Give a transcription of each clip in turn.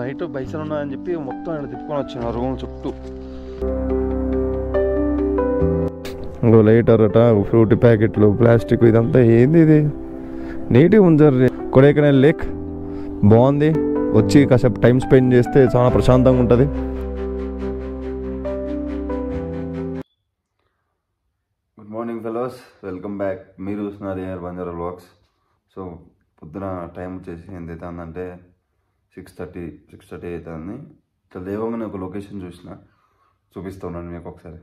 Night bison ఉన్నాయని చెప్పి మొత్తం ఆయన తిప్పుకొని వచ్చిన రూమ్ చుట్టూ. ఇంకో లైటర్ అట, ఫ్రూట్ ప్యాకెట్లు, ప్లాస్టిక్, ఇదంతా ఏంది ఇది? నీట్గా ఉంచారు. కొడైకెనాల్ లేక్ బాగుంది, వచ్చి కాసేపు టైం స్పెండ్ చేస్తే చాలా ప్రశాంతంగా ఉంటుంది. Good morning fellows, welcome back. మీరు చూస్తున్నారు ఏఆర్ బంజారా వ్లాగ్స్. సో పొద్దున టైం వచ్చేసి ఎంత అవుతుందంటే 6:30 అవుతుంది. ఇట్లా లేవగానే ఒక లొకేషన్ చూపిస్తున్నాను మీకు ఒకసారి.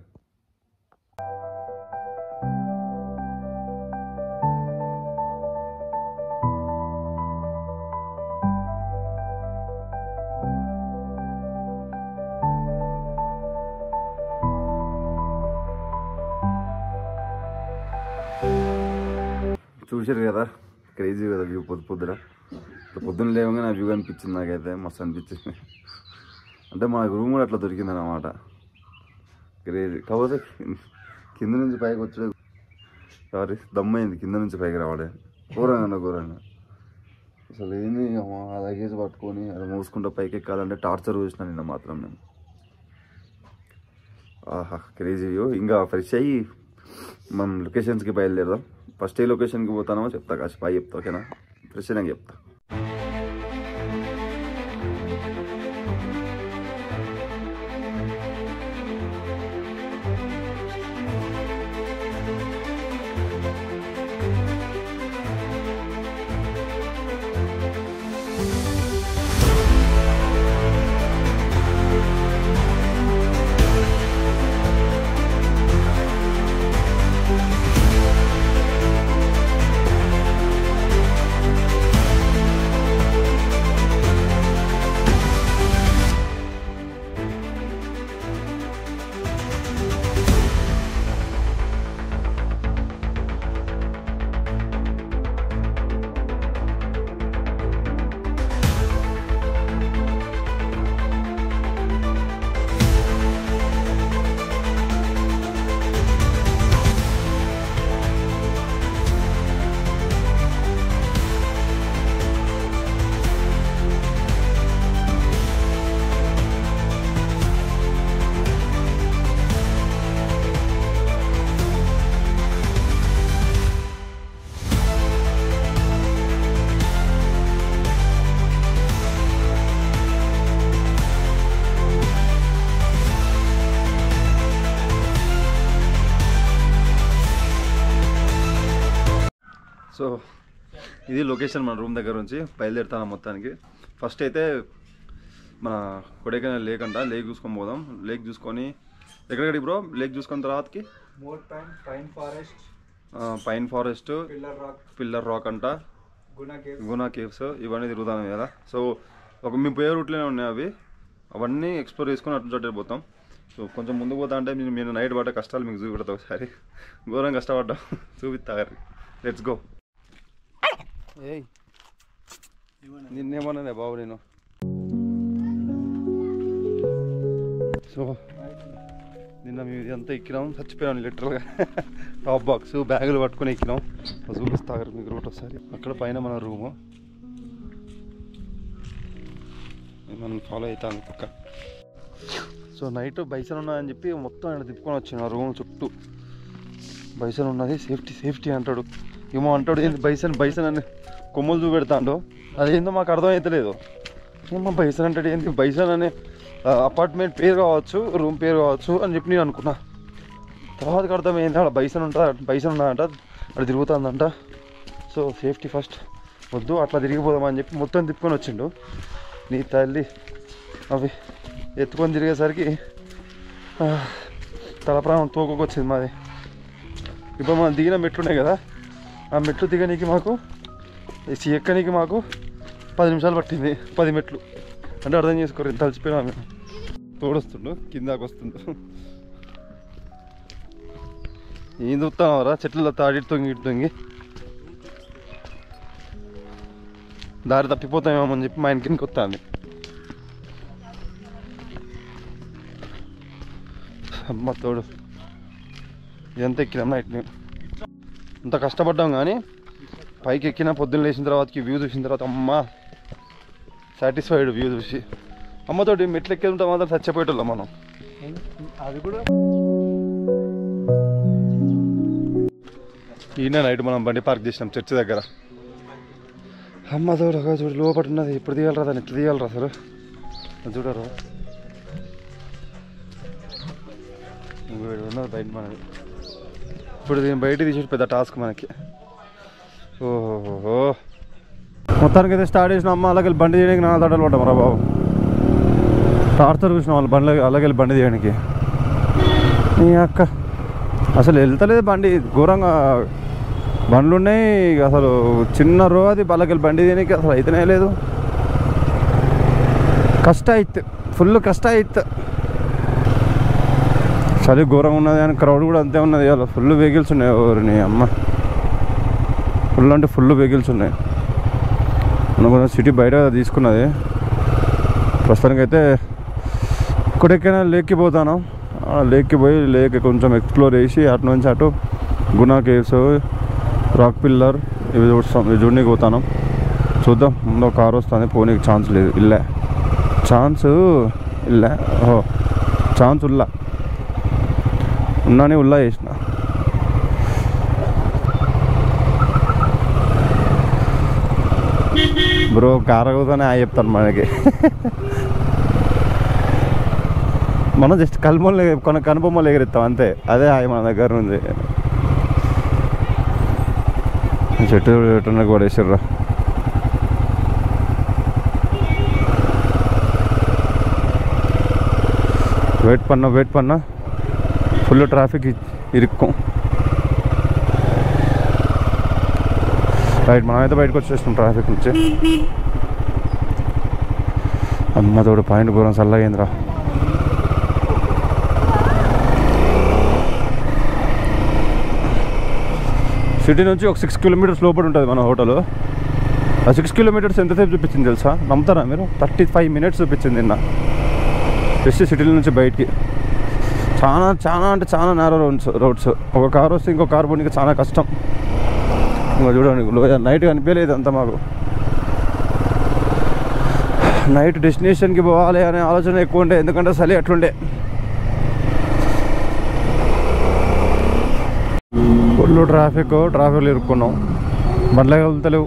చూసారు కదా, క్రేజీ కదా వ్యూ. పొద్దున్న లేవగానే నా వ్యూ అనిపించింది, నాకైతే మస్తు అనిపించింది. అంటే మా రూమ్ కూడా అట్లా దొరికింది అన్నమాట. క్రేజీ. కాకపోతే కింద నుంచి పైకి వచ్చే దమ్మైంది, కింద నుంచి పైకి రావడే ఘోరంగా. అసలు ఏంది ఆ లగేజ్ పట్టుకొని అది మోసుకుంటూ పైకి ఎక్కాలంటే టార్చర్ చూసిన నిన్న మాత్రం నేను. ఆహా, క్రేజీ వ్యూ. ఇంకా ఫ్రెష్ అయ్యి మనం లొకేషన్స్కి బయలుదేరదాం. ఫస్ట్ ఏ లొకేషన్కి పోతానో చెప్తా, కాసేపు పై చెప్తా, ఓకేనా? ఫ్రెష్ అయినాక చెప్తా. సో ఇది లొకేషన్, మన రూమ్ దగ్గర నుంచి బయలుదేరుతాను మొత్తానికి. ఫస్ట్ అయితే మన కొడైకెనాల్ లేక్ అంట, లేక్ చూసుకొని పోదాం. లేక్ చూసుకొని ఎక్కడికి బ్రో? లేక్ చూసుకున్న తర్వాతకి పైన్ ఫారెస్ట్, పిల్లర్ రాక్ అంట, గునా కేవ్స్, ఇవన్నీ తిరుగుతాను కదా. సో మేము పోయే రూట్లోనే ఉన్నాయి అవి, అవన్నీ ఎక్స్ప్లోర్ చేసుకొని అటు చోటే పోతాం. సో కొంచెం ముందుకు పోతా అంటే మీరు నైట్ పడ్డ కష్టాలు మీకు చూపెడతా ఒకసారి. ఘోరంగా కష్టపడ్డాం, చూపిస్తా. Let's go. ఏయ్ నిన్నేమన్నానే బాబు నేను. సో నిన్న మేము ఇదంతా ఎక్కినాం, చచ్చిపోయాను లిటరల్గా. టాప్ బాక్స్, బ్యాగులు పట్టుకొని ఎక్కినాం. చూపిస్తారు మీకు రూట్ ఒకసారి. అక్కడ పైన మన రూము, మనం ఫాలో అవుతాను పక్క. సో నైట్ బైసన్ ఉన్నదని చెప్పి మొత్తం ఆయన తిప్పుకొని వచ్చిన రూమ్ చుట్టూ. బైసన్ ఉన్నది, సేఫ్టీ అంటాడు. ఏమో అంటాడు, ఏంది బైసన్ అని కొమ్ములు చూపెడతాడు. అదేందో మాకు అర్థమవుతలేదు. ఏమో బైసన్ అంటాడు, ఏంది బైసన్ అనే అపార్ట్మెంట్ పేరు కావచ్చు, రూమ్ పేరు కావచ్చు అని చెప్పి నేను అనుకున్నా. తర్వాతకి అర్థమైంది అక్కడ బైసన్ ఉన్నదంట, అక్కడ తిరుగుతుందంట. సో సేఫ్టీ ఫస్ట్, వద్దు అట్లా తిరిగిపోదామని చెప్పి మొత్తం తిప్పుకొని వచ్చిండు. నీ తల్లి అవి ఎత్తుకొని తిరిగేసరికి తలప్రాణం తోకొచ్చింది మాది. ఇప్పుడు మనం దిగిన మెట్లు ఉన్నాయి కదా, ఆ మెట్లు దిగనీకి మాకు ఎక్కనీకి మాకు 10 నిమిషాలు పట్టింది. 10 మెట్లు అంటే అర్థం చేసుకోరు, ఎంత తలిచిపోయినా. మేము తోడొస్తుండు, కిందాకు వస్తుండు. ఏం చూస్తామరా, చెట్లలో తాడి తొంగి దారి తప్పిపోతామేమని చెప్పి మా ఇంటికి వస్తుంది. అమ్మ తోడు, ఇదంతా ఎక్కినాం నైట్. నేను అంత కష్టపడ్డాం కానీ పైకి ఎక్కినా పొద్దున్న లేచిన తర్వాతకి వ్యూ చూసిన తర్వాత అమ్మ సాటిస్ఫైడ్ వ్యూ చూసి. అమ్మతోటి మెట్లు ఎక్కేది ఉంటే మాత్రం చచ్చిపోయేటోళ్ళం మనం. అది కూడా ఈయన నైట్ మనం బండి పార్క్ చేసినాం చర్చి దగ్గర. అమ్మతోడు ఒక చూడు లోపల ఉన్నది. ఇప్పుడు తీయాలరా దాన్ని, ఎట్లా తీయాలరా అసలు చూడరు. ఉన్నది బయట మనది. ఇప్పుడు దీన్ని బయట తీసేది పెద్ద టాస్క్ మనకి. ఓహో మొత్తానికి అయితే స్టార్ట్ చేసిన. అమ్మ అలాగే బండి చేయడానికి నా తడలు పడ్డాం రా బాబు. టార్చర్ చూసిన వాళ్ళు బండ్ల అలాగే బండి చేయడానికి. నీ అక్క అసలు వెళ్తలేదు బండి, ఘోరంగా బండ్లు ఉన్నాయి అసలు. చిన్న రో అది అలాగే బండి చేయడానికి అసలు అయితేనే లేదు. కష్ట అయితే ఫుల్ కష్ట అయితే చలి ఘోరంగా ఉన్నది. అని క్రౌడ్ కూడా అంతే ఉన్నది. అలా ఫుల్ వెహికల్స్ ఉన్నాయి. ఎవరిని అమ్మ ఫుల్ అంటే ఫుల్ వెహికల్స్ ఉన్నాయి. మనం సిటీ బయట తీసుకున్నది. ప్రస్తుతానికైతే కొడైకెనాల్ లేక్కి పోతాను. లేక్కి పోయి లేక్ కొంచెం ఎక్స్ప్లోర్ చేసి అటు నుంచి అటు గునా కేవ్స్, రాక్ పిల్లర్ ఇవి చూడడానికి పోతాను. చూద్దాం. ముందు కారు వస్తుంది, పోనీకి ఛాన్స్ లేదు. ఇల్లే ఛాన్స్ ఇల్లే. ఓహో ఛాన్స్ ఉన్నాని ఉల్లా చేసిన. బ్రో కారు అవుతానే చెప్తాను మనకి. మనం జస్ట్ కనుబొమ్మలు ఎగిరిస్తాం అంతే. అదే మన దగ్గర ఉంది. చెట్టు ఎట్టున్నా కొడేసారు. వెయిట్ పన్నా ఫుల్ ట్రాఫిక్ ఇరుక్కం. రైట్ మనమైతే బయటకు వచ్చేస్తాం ట్రాఫిక్ నుంచి. అమ్మతోడు పాయింట్ ఘోరం చల్లగైందిరా. సిటీ నుంచి ఒక 6 కిలోమీటర్స్ లోపల ఉంటుంది మన హోటల్. ఆ 6 కిలోమీటర్స్ ఎంతసేపు చూపించింది తెలుసా? నమ్ముతారా మీరు? 35 మినిట్స్ చూపించింది నిన్న జస్ట్ సిటీల నుంచి బయటికి. చాలా అంటే చాలా నేరో రోడ్స్. ఒక కారు వస్తే ఇంకో కారు పోనీకి చాలా కష్టం. ఇంకా చూడండి నైట్ కనిపించలేదు అంతా మాకు. నైట్ డెస్టినేషన్కి పోవాలి అనే ఆలోచన ఎక్కువ ఉండే, ఎందుకంటే చలి అట్లుండే. ఫుల్ ట్రాఫిక్లో ఇరుక్కున్నాం. బండ్లే వెళ్తలేవు.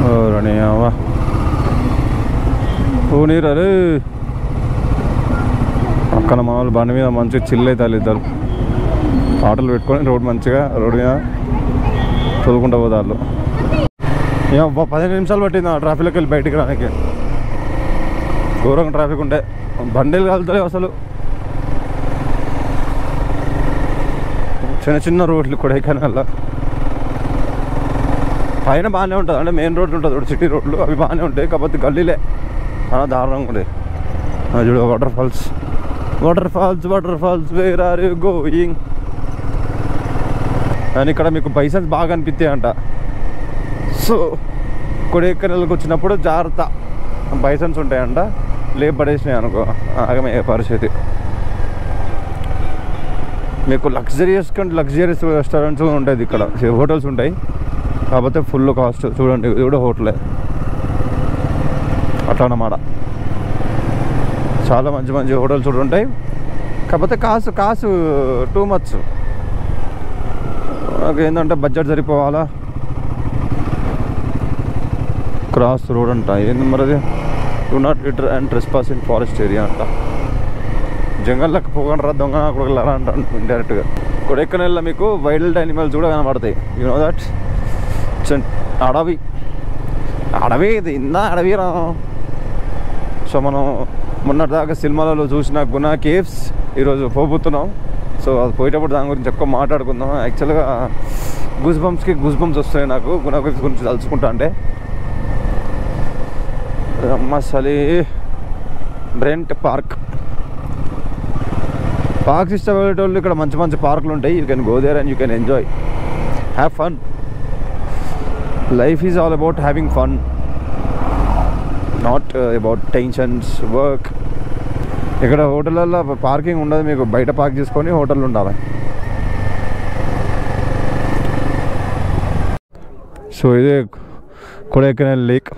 ఓరని అవా నీరు పక్కన మన వాళ్ళు బండి మీద మంచిగా చిల్ అవుతారు ఇద్దరు. ఆటోలు పెట్టుకొని రోడ్ మీద చదువుకుంటూ పోతారు. 15 నిమిషాలు పట్టింది ఆ ట్రాఫిక్లోకి వెళ్ళి బయటికి రానికి. ఘోరంగా ట్రాఫిక్ ఉంటే బండిలు కలుగుతలేవు అసలు. చిన్న రోడ్లు కొడైకెనాల్లో పైన బాగానే ఉంటుంది. అంటే మెయిన్ రోడ్లు ఉంటుంది, సిటీ రోడ్లు అవి బాగానే ఉంటాయి. కాకపోతే గల్లీలే చాలా దారుణంగా ఉంటాయి. చూడు waterfalls where are you going అని. ఇక్కడ మీకు బైసన్స్ బాగా అనిపిస్తాయి అంట. సో కొడైకెనాల్కి వచ్చినప్పుడు జాగ్రత్త, బైసన్స్ ఉంటాయంట. పడేసినాయి అనుకో ఆగమే పరిస్థితి. మీకు లగ్జరియస్ రెస్టారెంట్స్ ఉంటాయి ఇక్కడ, హోటల్స్ ఉంటాయి. కాకపోతే ఫుల్ కాస్ట్. చూడండి ఇది కూడా హోటలే అట్లా అన్నమాట. చాలా మంచి హోటల్స్ కూడా ఉంటాయి. కాకపోతే కాసు టూ మచ్. నాకు ఏంటంటే బడ్జెట్ సరిపోవాలా. క్రాస్ రోడ్ అంట. ఏంది మరి అది? Do not litter and trespass in forest area అంట. జంగల్లోకి పోకండి రా దొంగ కొడుకులారా అంటాను ఇండైరెక్ట్గా. కొడైకెనాల్లో మీకు వైల్డ్ యానిమల్స్ కూడా కనబడతాయి. You know that. అడవి ఇది అడవి రా. సో మనం మొన్నటిదాకా సినిమాలలో చూసిన గునా కేవ్స్ ఈరోజు పోతున్నాం. సో అది పోయేటప్పుడు దాని గురించి ఎక్కువ మాట్లాడుకుందాం. యాక్చువల్గా గూస్ బంప్స్ వస్తాయి నాకు గునా కేవ్స్ గురించి తలుచుకుంటా. అంటే అసలు బ్రెంట్ పార్క్స్ ఇష్టపడేటోళ్ళు ఇక్కడ మంచి పార్కులు ఉంటాయి. You can go there and you can enjoy, have fun. Life is all about having fun, not about tensions, work. ఇక్కడ హోటళ్ళల్లో పార్కింగ్ ఉండదు. మీకు బయట పార్క్ చేసుకొని హోటల్ ఉండాలి. సో ఇదే కొడైకెనాల్ లేక్.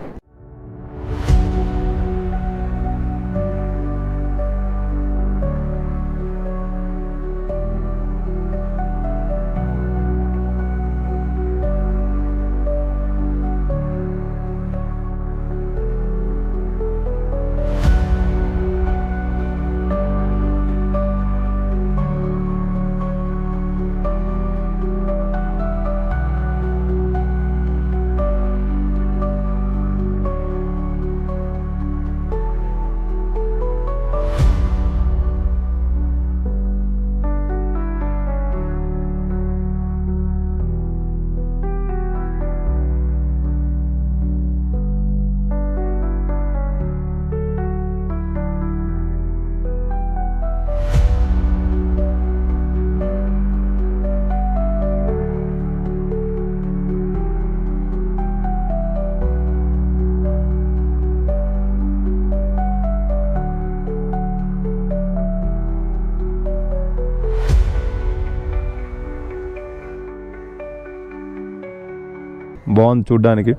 బాగుంది చూడ్డానికి.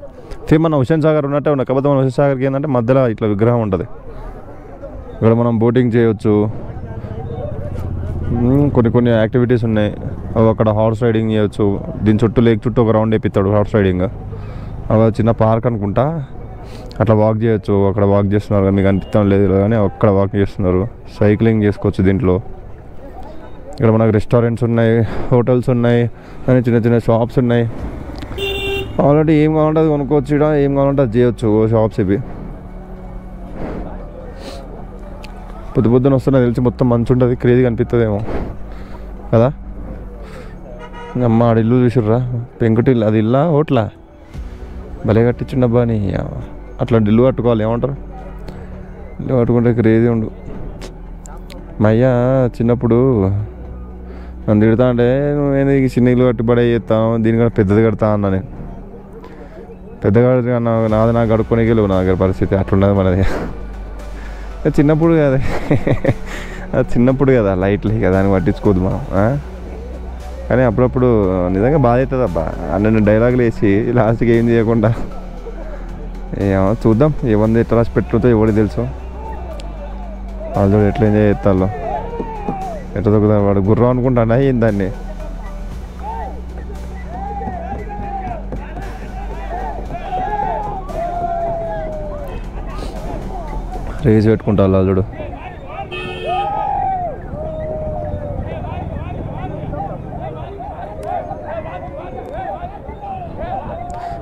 సేమ్ మన హుస్సేన్ సాగర్ ఉన్నట్టే ఉన్నాయి. కాకపోతే మన హుస్సేన్ సాగర్కి ఏంటంటే మధ్యలో ఇట్లా విగ్రహం ఉంటుంది. ఇక్కడ మనం బోటింగ్ చేయవచ్చు, కొన్ని యాక్టివిటీస్ ఉన్నాయి. అక్కడ హార్స్ రైడింగ్ చేయవచ్చు. దీని చుట్టూ లేక్ చుట్టూ ఒక రౌండ్ వేపిస్తాడు హార్స్ రైడింగ్. అవి చిన్న పార్క్ అనుకుంటా, అట్లా వాక్ చేయొచ్చు. అక్కడ వాక్ చేస్తున్నారు, మీకు అనిపిస్తాం లేదు కానీ అక్కడ వాక్ చేస్తున్నారు. సైక్లింగ్ చేసుకోవచ్చు దీంట్లో. ఇక్కడ మనకు రెస్టారెంట్స్ ఉన్నాయి, హోటల్స్ ఉన్నాయి, అని చిన్న చిన్న షాప్స్ ఉన్నాయి. ఆల్రెడీ ఏం కావాలంటే అది కొనుక్కోవచ్చు. ఇక్కడ ఏం కావాలంటే అది చేయొచ్చు షాప్స్ ఇవి. పొద్దున వస్తున్నా తెలిసి మొత్తం మంచి ఉంటుంది, క్రేజీగా అనిపిస్తుందేమో కదా. అమ్మ ఆడ ఇల్లు చూసిర్రా, పెంకుటిల్లు. అది ఇల్లా హోటలా? భలే కట్టించిండబ్బా అని. అట్లాంటి ఇల్లు కట్టుకోవాలి, ఏమంటారు? ఇల్లు కట్టుకుంటే క్రేజీ ఉండు. మా అయ్య చిన్నప్పుడు నన్ను తిడతా అంటే, నువ్వేంది చిన్న ఇల్లు కట్టి పడే చేస్తావు, దీనికన్నా పెద్దది కడతా అన్నా నేను. పెద్దగా నాది నాకు కడుక్కోనికే లేవు నా దగ్గర పరిస్థితి. అట్లున్నది మనది. చిన్నప్పుడు కదా, అది చిన్నప్పుడు కదా, లైట్లీ కదా, దాన్ని పట్టించుకోవద్దు మనం. కానీ అప్పుడప్పుడు నిజంగా బాధ అవుతుంది అబ్బా. అన్నీ డైలాగులు వేసి లాస్ట్కి ఏం చేయకుండా. ఏమో చూద్దాం, ఎవరిది ఎట్లా రాసి పెట్టుకుందో ఎవరికి తెలుసు. వాళ్ళు ఎట్లా ఎంజాయ్ చేస్తాలో, ఎట్లా దొక్కుతా. వాడు గుర్రం అనుకుంటాడా ఏం దాన్ని? రేజ్ పెట్టుకుంటా వాళ్ళు చూడు.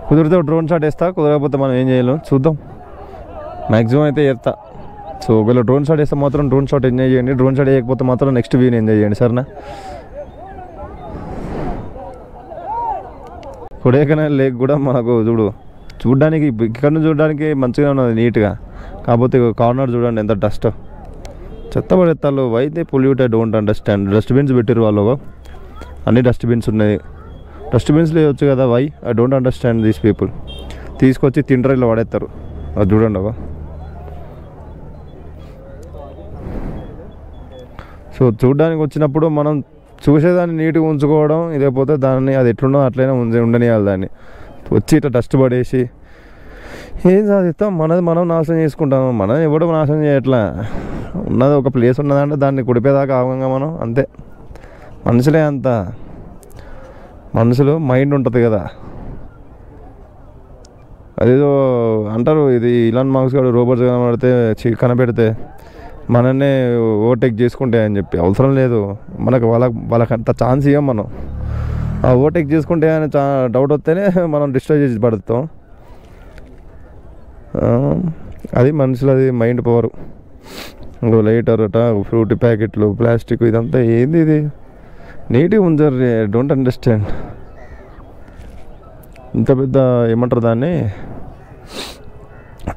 కుదిరితే డ్రోన్ షాట్ వేస్తా, కుదరకపోతే మనం ఏం చేయలేం, చూద్దాం. మ్యాక్సిమం అయితే వేస్తా. సో ఒకవేళ డ్రోన్ షాట్ వేస్తే మాత్రం డ్రోన్ షాట్ ఎంజాయ్ చేయండి. డ్రోన్ షాట్ వేయకపోతే మాత్రం నెక్స్ట్ వ్యూని ఎంజాయ్ చేయండి, సరేనా? కొడైకెనాల్ లేక్ కూడా మనకు చూడడానికి ఇక్కడ నుంచి చూడడానికి మంచిగా ఉన్నది, నీట్గా. కాకపోతే కార్నర్ చూడండి ఎంత డస్ట్, చెత్త పడేస్తాళ్ళు. Why they pollute, I don't understand. Dustbins పెట్టారు వాళ్ళు, అన్ని డస్ట్బిన్స్ ఉన్నాయి. డస్ట్బిన్స్లో వేయచ్చు కదా, why? I don't understand these people. తీసుకొచ్చి తింటారు, ఇలా పడేస్తారు. అది చూడండి అవ్వ. సో చూడడానికి వచ్చినప్పుడు మనం చూసేదాన్ని నీట్గా ఉంచుకోవడం, ఇదేపోతే దాన్ని అది ఎట్లున్నో అట్లయినా ఉండనియాలి. దాన్ని వచ్చి ఇట్లా డస్ట్ పడేసి ఏం సాధిస్తాం? మనది మనం నాశనం చేసుకుంటాము. మనం ఎవడో నాశనం చేయట్లా. ఉన్నది ఒక ప్లేస్ ఉన్నదంటే దాన్ని కుడిపేదాకా ఆగంగా మనం, అంతే. మనుషులే అంత, మనుషులు మైండ్ ఉంటుంది కదా. అదేదో అంటారు, ఇది ఇలాన్ మస్క్ గారు రోబోట్స్ కనబెడితే మనన్నే ఓవర్టేక్ చేసుకుంటే అని చెప్పి. అవసరం లేదు మనకు, వాళ్ళకంత ఛాన్స్ ఇవ్వం మనం. ఆ ఓవర్టేక్ చేసుకుంటే అని డౌట్ వస్తేనే మనం డిస్ట్రాయ్ చేసి పడుతాం. అది మనుషులది మైండ్ పవర్. ఇంకో లైటర్ అట, ఫ్రూట్ ప్యాకెట్లు, ప్లాస్టిక్, ఇదంతా ఏంది? ఇది నీట్గా ఉంచారు. Don't understand. ఇంత పెద్ద ఏమంటారు దాన్ని,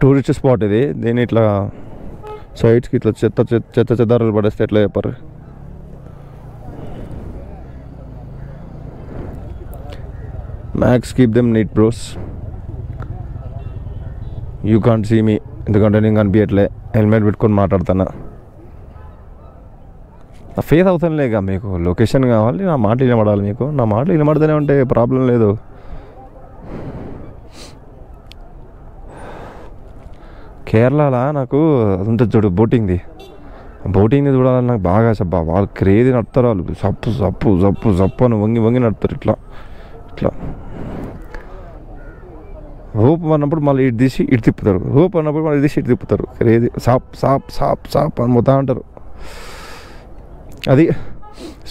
టూరిస్ట్ స్పాట్ ఇది. దీన్ని ఇట్లా సైడ్స్కి ఇట్లా చెత్త చెదారాలు పడేస్తే ఎట్లా చెప్పారు? Max keep them neat bros. You can't see me, ఎందుకంటే నేను కనిపించట్లే, హెల్మెట్ పెట్టుకొని మాట్లాడుతున్నా. నా ఫేస్ అవసరం లేక మీకు, లొకేషన్ కావాలి, నా మాటలు వినబడాలి మీకు. నా మాటలు వినబడితేనే ఉంటే ప్రాబ్లం లేదు. కేరళలో నాకు అది ఉంటుంది చూడు బోటింగ్ది చూడాలని నాకు బాగా సబ్బా వాళ్ళు క్రేజీ నడుపుతారు వాళ్ళు సప్పు సప్పు సప్పు సప్పు అని వంగి వంగి నడుపుతారు ఇట్లా ఇట్లా హోప్ అన్నప్పుడు మళ్ళీ ఇటు తీసి ఇటు తిప్పుతారు హోప్ అన్నప్పుడు మళ్ళీ తీసి ఇటు తిప్పుతారు క్రేజీ సాప్ సాప్ సాప్ సాప్ అని మొత్తం అంటారు అది.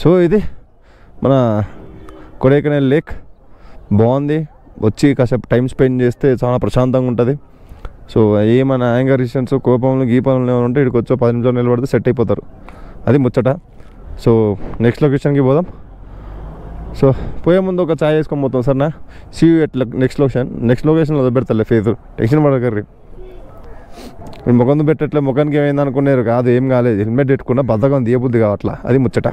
సో ఇది మన కొడైకెనాల్ లేక్ బాగుంది, వచ్చి కాసేపు టైం స్పెండ్ చేస్తే చాలా ప్రశాంతంగా ఉంటుంది. సో ఏమైనా యాంగర్ ఇష్యూస్ కోపంలో గీపంలో ఏమైనా ఉంటే ఇక్కడికి వచ్చో 10 నిమిషాలు నిలబడితే సెట్ అయిపోతారు, అది ముచ్చట. సో నెక్స్ట్ లొకేషన్కి పోదాం. సో పోయే ముందు ఒక ఛాయ్ వేసుకొని పోతాం సరేనా. సీ యూ ఎట్ నెక్స్ట్ లొకేషన్లో వదిలిపెడతాలే ఫేస్ టెన్షన్ పడకర్రీ. మీరు ముఖం పెట్టట్లే, ముఖానికి ఏమైంది అనుకున్నారు కాదు, ఏం కాలేదు. హెల్మెట్ పెట్టుకున్నా బద్దకం దియబుద్ధి కావట్లా, అది ముచ్చట.